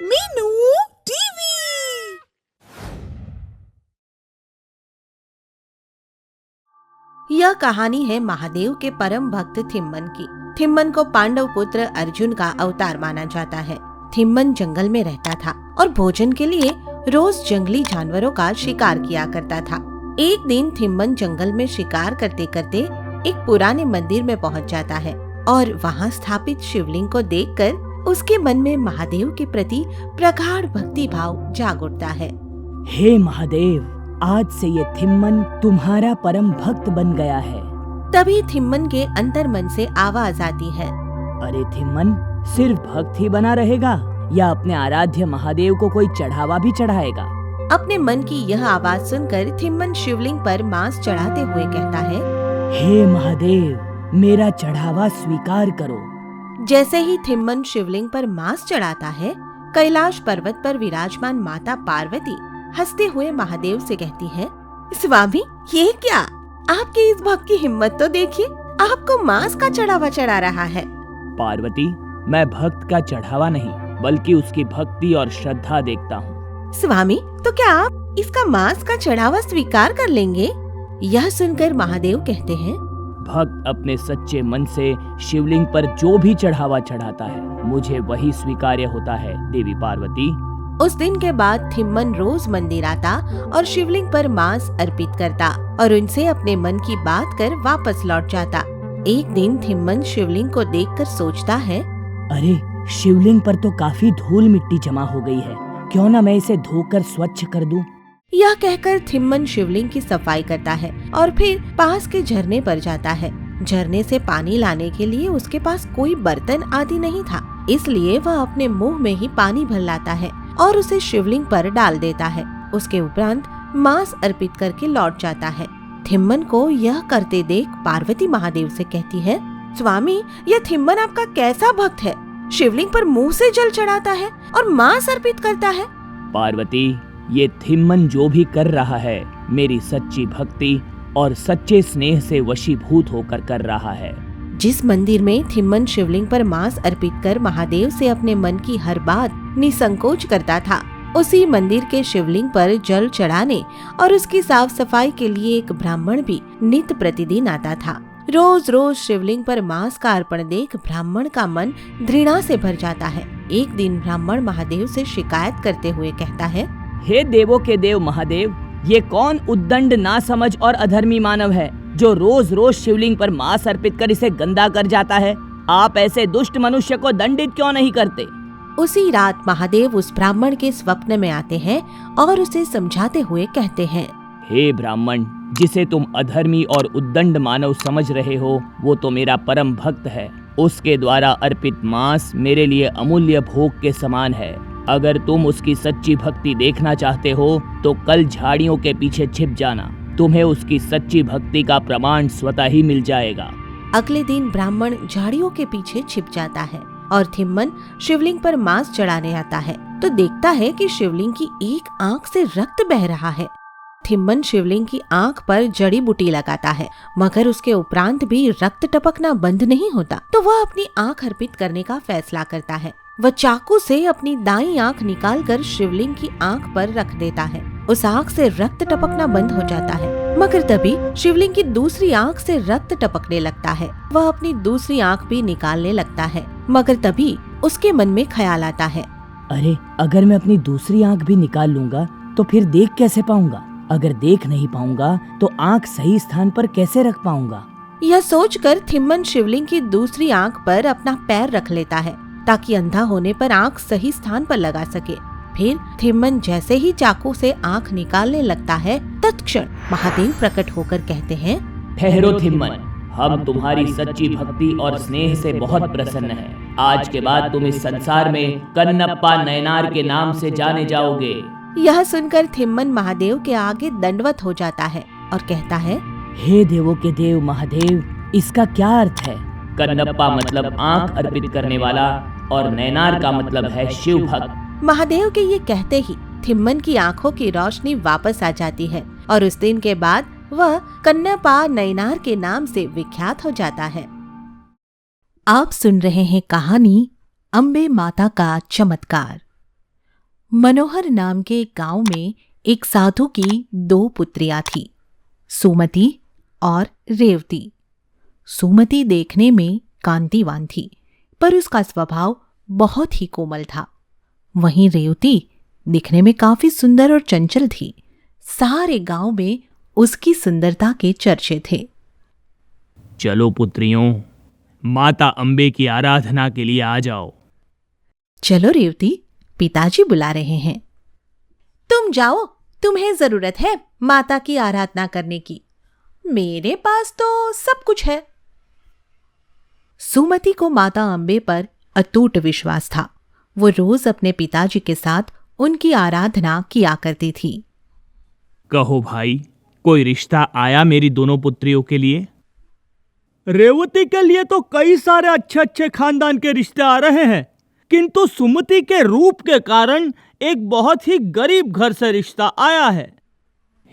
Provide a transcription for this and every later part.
Meenu TV. यह कहानी है महादेव के परम भक्त थिम्मन की। थिम्मन को पांडव पुत्र अर्जुन का अवतार माना जाता है। थिम्मन जंगल में रहता था और भोजन के लिए रोज जंगली जानवरों का शिकार किया करता था। एक दिन थिम्मन जंगल में शिकार करते करते एक पुराने मंदिर में पहुंच जाता है और वहां स्थापित शिवलिंग को देखकर उसके मन में महादेव के प्रति प्रगाढ़ भक्ति भाव जाग उठता है। हे महादेव, आज से ये थिम्मन तुम्हारा परम भक्त बन गया है। तभी थिम्मन के अंतर मन से आवाज आती है, अरे थिम्मन, सिर्फ भक्त ही बना रहेगा या अपने आराध्य महादेव को कोई चढ़ावा भी चढ़ाएगा? अपने मन की यह आवाज सुनकर थिम्मन शिवलिंग पर मांस चढ़ाते हुए कहता है, हे महादेव, मेरा चढ़ावा स्वीकार करो। जैसे ही थिम्मन शिवलिंग पर मांस चढ़ाता है, कैलाश पर्वत पर विराजमान माता पार्वती हंसते हुए महादेव से कहती है, स्वामी, ये क्या? आपकी इस भक्त की हिम्मत तो देखिए, आपको मांस का चढ़ावा चढ़ा रहा है। पार्वती, मैं भक्त का चढ़ावा नहीं बल्कि उसकी भक्ति और श्रद्धा देखता हूँ। स्वामी, तो क्या आप इसका मांस का चढ़ावा स्वीकार कर लेंगे? यह सुनकर महादेव कहते हैं, भक्त अपने सच्चे मन से शिवलिंग पर जो भी चढ़ावा चढ़ाता है, मुझे वही स्वीकार्य होता है देवी पार्वती। उस दिन के बाद थिम्मन रोज मंदिर आता और शिवलिंग पर मांस अर्पित करता और उनसे अपने मन की बात कर वापस लौट जाता। एक दिन थिम्मन शिवलिंग को देखकर सोचता है, अरे, शिवलिंग पर तो काफी धूल मिट्टी जमा हो गई है, क्यों ना मैं इसे धोकर स्वच्छ कर दूं? यह कहकर थिम्मन शिवलिंग की सफाई करता है और फिर पास के झरने पर जाता है। झरने से पानी लाने के लिए उसके पास कोई बर्तन आदि नहीं था, इसलिए वह अपने मुंह में ही पानी भर लाता है और उसे शिवलिंग पर डाल देता है। उसके उपरांत मांस अर्पित करके लौट जाता है। थिम्मन को यह करते देख पार्वती महादेव से कहती है, स्वामी, यह थिम्मन आपका कैसा भक्त है? शिवलिंग पर मुंह से जल चढ़ाता है और मांस अर्पित करता है। पार्वती, ये थिम्मन जो भी कर रहा है, मेरी सच्ची भक्ति और सच्चे स्नेह से वशीभूत होकर कर रहा है। जिस मंदिर में थिम्मन शिवलिंग पर मांस अर्पित कर महादेव से अपने मन की हर बात निसंकोच करता था, उसी मंदिर के शिवलिंग पर जल चढ़ाने और उसकी साफ सफाई के लिए एक ब्राह्मण भी नित्य प्रतिदिन आता था। रोज रोज शिवलिंग पर मांस का अर्पण देख ब्राह्मण का मन घृणा से भर जाता है। एक दिन ब्राह्मण महादेव से शिकायत करते हुए कहता है, हे देवों के देव महादेव, ये कौन उद्दंड, नासमझ और अधर्मी मानव है जो रोज रोज शिवलिंग पर मांस अर्पित कर इसे गंदा कर जाता है? आप ऐसे दुष्ट मनुष्य को दंडित क्यों नहीं करते? उसी रात महादेव उस ब्राह्मण के स्वप्न में आते हैं और उसे समझाते हुए कहते हैं, हे ब्राह्मण, जिसे तुम अधर्मी और उद्दंड मानव समझ रहे हो, वो तो मेरा परम भक्त है। उसके द्वारा अर्पित मांस मेरे लिए अमूल्य भोग के समान है। अगर तुम उसकी सच्ची भक्ति देखना चाहते हो तो कल झाड़ियों के पीछे छिप जाना, तुम्हें उसकी सच्ची भक्ति का प्रमाण स्वतः ही मिल जाएगा। अगले दिन ब्राह्मण झाड़ियों के पीछे छिप जाता है और थिम्मन शिवलिंग पर मांस चढ़ाने आता है तो देखता है कि शिवलिंग की एक आंख से रक्त बह रहा है। थिम्मन शिवलिंग की आंख पर जड़ी बूटी लगाता है, मगर उसके उपरांत भी रक्त टपकना बंद नहीं होता, तो वह अपनी आंख अर्पित करने का फैसला करता है। वह चाकू से अपनी दाईं आंख निकालकर शिवलिंग की आंख पर रख देता है। उस आंख से रक्त टपकना बंद हो जाता है, मगर तभी शिवलिंग की दूसरी आंख से रक्त टपकने लगता है। वह अपनी दूसरी आंख भी निकालने लगता है, मगर तभी उसके मन में ख्याल आता है, अरे, अगर मैं अपनी दूसरी आंख भी निकाल लूंगा तो फिर देख कैसे पाऊंगा? अगर देख नहीं पाऊंगा तो आंख सही स्थान पर कैसे रख पाऊंगा? यह सोचकर थिम्मन शिवलिंग की दूसरी आंख पर अपना पैर रख लेता है ताकि अंधा होने पर आंख सही स्थान पर लगा सके। फिर थिम्मन जैसे ही चाकू से आंख निकालने लगता है, तत्क्षण महादेव प्रकट होकर कहते हैं, ठहरो थिम्मन, हम तुम्हारी सच्ची भक्ति और स्नेह से बहुत प्रसन्न हैं। आज के बाद तुम इस संसार में कन्नप्पा नयनार के नाम से जाने जाओगे। यह सुनकर थिम्मन महादेव के आगे दंडवत हो जाता है और कहता है, हे देवों के देव महादेव, इसका क्या अर्थ है? कन्नप्पा मतलब आंख अर्पित करने वाला और नयनार का मतलब है शिव भक्त। महादेव के ये कहते ही थिम्मन की आंखों की रोशनी वापस आ जाती है और उस दिन के बाद वह कन्नप्पा नयनार के नाम से विख्यात हो जाता है। आप सुन रहे हैं कहानी अम्बे माता का चमत्कार। मनोहर नाम के एक गांव में एक साधु की 2 पुत्रियां थीं, सुमति और रेवती। सुमति देखने में कांतिवान थी, पर उसका स्वभाव बहुत ही कोमल था। वहीं रेवती दिखने में काफी सुंदर और चंचल थी। सारे गांव में उसकी सुंदरता के चर्चे थे। चलो पुत्रियों, माता अम्बे की आराधना के लिए आ जाओ। चलो रेवती, पिताजी बुला रहे हैं। तुम जाओ, तुम्हें जरूरत है माता की आराधना करने की। मेरे पास तो सब कुछ है। सुमति को माता अम्बे पर अटूट विश्वास था। वो रोज अपने पिताजी के साथ उनकी आराधना किया करती थी। कहो भाई, कोई रिश्ता आया मेरी दोनों पुत्रियों के लिए? रेवती के लिए तो कई सारे अच्छे अच्छे खानदान के रिश्ते आ रहे हैं, किंतु सुमति के रूप के कारण एक बहुत ही गरीब घर से रिश्ता आया है।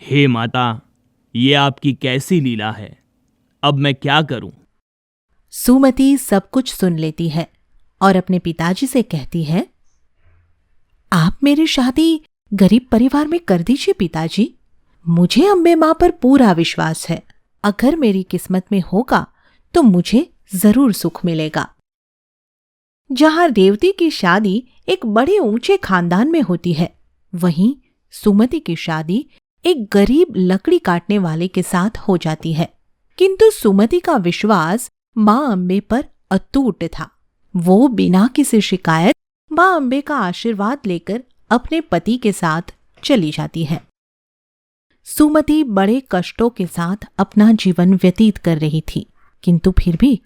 हे माता, ये आपकी कैसी लीला है? अब मैं क्या करूं? सुमति सब कुछ सुन लेती है और अपने पिताजी से कहती है, आप मेरी शादी गरीब परिवार में कर दीजिए पिताजी। मुझे अम्बे मां पर पूरा विश्वास है। अगर मेरी किस्मत में होगा तो मुझे जरूर सुख मिलेगा। जहां रेवती की शादी एक बड़े ऊंचे खानदान में होती है, वहीं सुमति की शादी एक गरीब लकड़ी काटने वाले के साथ हो जाती है। किंतु सुमति का विश्वास मां अम्बे पर अटूट था। वो बिना किसी शिकायत मां अम्बे का आशीर्वाद लेकर अपने पति के साथ चली जाती है। सुमति बड़े कष्टों के साथ अपना जीवन व्यतीत कर रही थी, किंतु फिर भी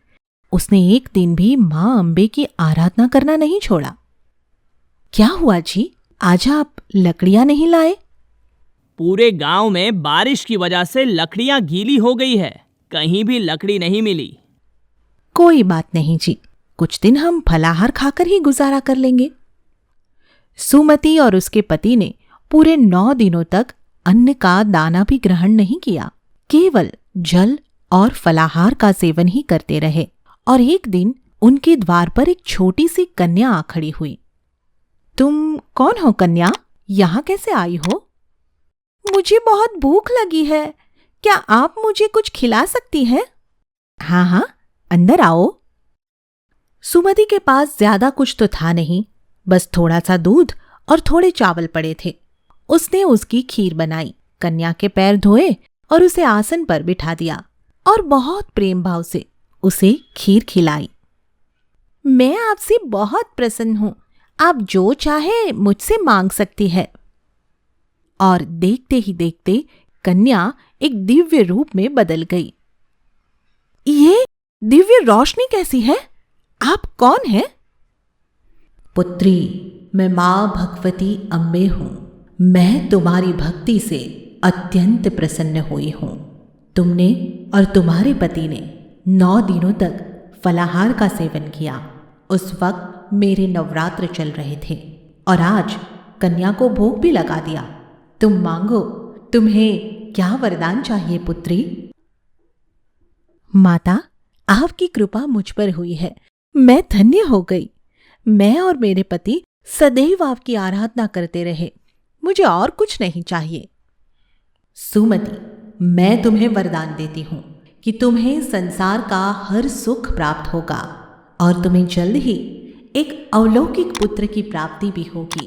उसने एक दिन भी मां अम्बे की आराधना करना नहीं छोड़ा। क्या हुआ जी, आज आप लकड़ियां नहीं लाए? पूरे गांव में बारिश की वजह से लकड़ियां गीली हो गई है, कहीं भी लकड़ी नहीं मिली। कोई बात नहीं जी, कुछ दिन हम फलाहार खाकर ही गुजारा कर लेंगे। सुमति और उसके पति ने पूरे 9 दिनों तक अन्न का दाना भी ग्रहण नहीं किया, केवल जल और फलाहार का सेवन ही करते रहे। और एक दिन उनके द्वार पर एक छोटी सी कन्या आ खड़ी हुई। तुम कौन हो कन्या? यहां कैसे आई हो? मुझे बहुत भूख लगी है, क्या आप मुझे कुछ खिला सकती हैं? हाँ हाँ, अंदर आओ। सुमति के पास ज्यादा कुछ तो था नहीं, बस थोड़ा सा दूध और थोड़े चावल पड़े थे। उसने उसकी खीर बनाई, कन्या के पैर धोए और उसे आसन पर बिठा दिया और बहुत प्रेम भाव से उसे खीर खिलाई। मैं आपसे बहुत प्रसन्न हूं, आप जो चाहे मुझसे मांग सकती है। और देखते ही देखते कन्या एक दिव्य रूप में बदल गई। ये दिव्य रोशनी कैसी है? आप कौन हैं? पुत्री, मैं मां भगवती अम्बे हूं। मैं तुम्हारी भक्ति से अत्यंत प्रसन्न हुई हूं। तुमने और तुम्हारे पति ने 9 दिनों तक फलाहार का सेवन किया। उस वक्त मेरे नवरात्र चल रहे थे और आज कन्या को भोग भी लगा दिया। तुम मांगो, तुम्हें क्या वरदान चाहिए पुत्री? माता, आपकी कृपा मुझ पर हुई है, मैं धन्य हो गई। मैं और मेरे पति सदैव आपकी आराधना करते रहे, मुझे और कुछ नहीं चाहिए। सुमति, मैं तुम्हें वरदान देती हूं कि तुम्हें संसार का हर सुख प्राप्त होगा और तुम्हें जल्द ही एक अलौकिक पुत्र की प्राप्ति भी होगी।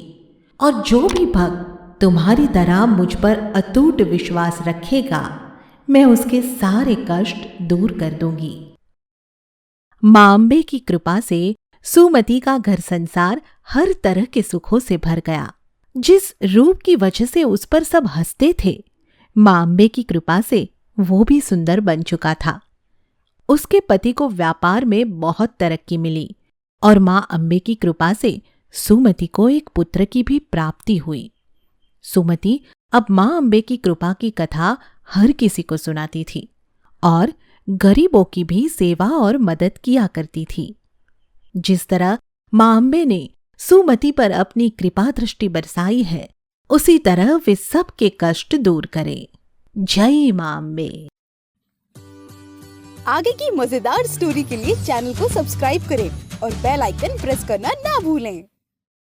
और जो भी भक्त तुम्हारी तरह मुझ पर अटूट विश्वास रखेगा, मैं उसके सारे कष्ट दूर कर दूंगी। मां अम्बे की कृपा से सुमति का घर संसार हर तरह के सुखों से भर गया। जिस रूप की वजह से उस पर सब हंसते थे, मां अम्बे की कृपा से वो भी सुंदर बन चुका था। उसके पति को व्यापार में बहुत तरक्की मिली और मां अम्बे की कृपा से सुमति को एक पुत्र की भी प्राप्ति हुई। सुमति अब मां अम्बे की कृपा की कथा हर किसी को सुनाती थी और गरीबों की भी सेवा और मदद किया करती थी। जिस तरह मां अम्बे ने सुमति पर अपनी कृपा दृष्टि बरसाई है, उसी तरह वे सबके कष्ट दूर करे। जय मां अम्बे। आगे की मजेदार स्टोरी के लिए चैनल को सब्सक्राइब करें और बेल आइकन प्रेस करना ना भूलें।